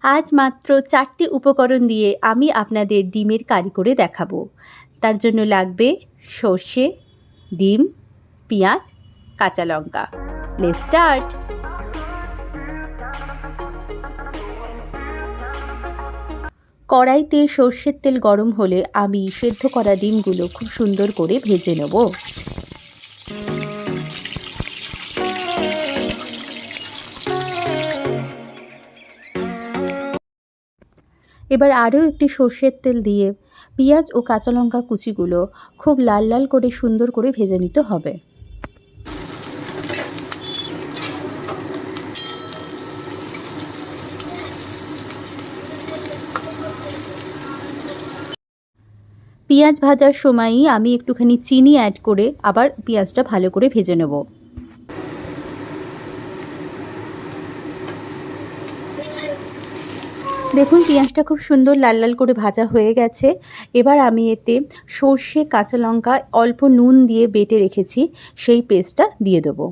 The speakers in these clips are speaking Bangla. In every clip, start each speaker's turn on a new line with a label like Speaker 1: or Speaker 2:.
Speaker 1: আজ মাত্র 4টি উপকরণ দিয়ে আমি আপনাদের ডিমের কারি করে দেখাবো। তার জন্য লাগবে সর্ষে, ডিম, পেঁয়াজ, কাঁচা লঙ্কা। Let's start. কড়াইতে সর্ষের তেল গরম হলে আমি সেদ্ধ করা ডিমগুলো খুব সুন্দর করে ভেজে নেব। এবার আরও একটি সর্ষের তেল দিয়ে পেঁয়াজ ও কাঁচা লঙ্কা কুচিগুলো খুব লাল লাল করে সুন্দর করে ভেজে নিতে হবে। পেঁয়াজ ভাজার সময়ই আমি একটুখানি চিনি অ্যাড করে আবার পেঁয়াজটা ভালো করে ভেজে নেব। দেখুন পেঁয়াজটা খুব সুন্দর লাল লাল করে ভাজা হয়ে গেছে। এবার আমি এতে সর্ষে, কাঁচা লঙ্কা, অল্প নুন দিয়ে বেটে রেখেছি সেই পেস্টটা দিয়ে দেবো।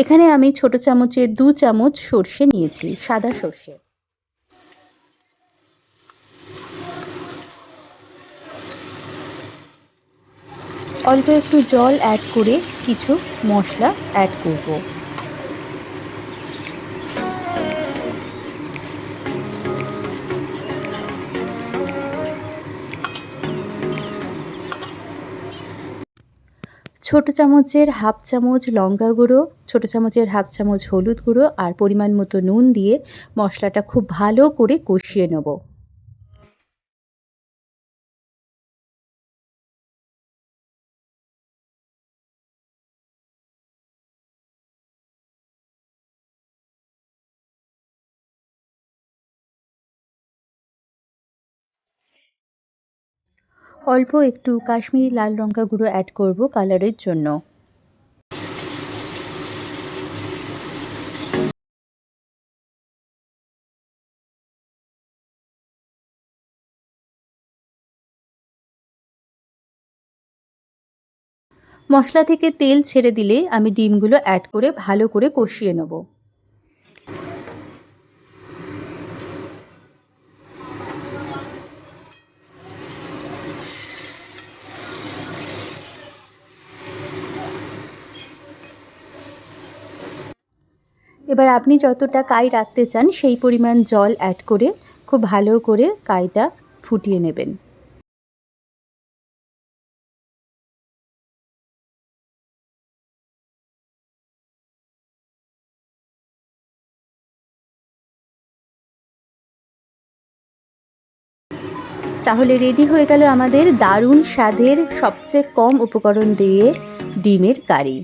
Speaker 1: এখানে আমি ছোট চামচে 2 চামচ সর্ষে নিয়েছি, সাদা সর্ষে। অল্প একটু জল অ্যাড করে কিছু মশলা অ্যাড করব। ছোট চামচের হাফ চামচ লঙ্কা গুঁড়ো, ছোট চামচের হাফ চামচ হলুদ গুঁড়ো আর পরিমাণ মতো নুন দিয়ে মশলাটা খুব ভালো করে কষিয়ে নেব। অল্প একটু কাশ্মীরি লাল লঙ্কা গুঁড়ো অ্যাড করব কালারের জন্য। মশলা থেকে তেল ছেড়ে দিলে আমি ডিমগুলো অ্যাড করে ভালো করে কষিয়ে নেব। এবার আপনি যতটা কাই রাখতে চান সেই পরিমাণ জল অ্যাড করে খুব ভালো করে কাইটা ফুটিয়ে নেবেন। তাহলে রেডি হয়ে গেল আমাদের দারুণ স্বাদের সবচেয়ে কম উপকরণ দিয়ে ডিমের কারি।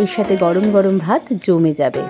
Speaker 1: এর সাথে গরম গরম ভাত জমে যাবে।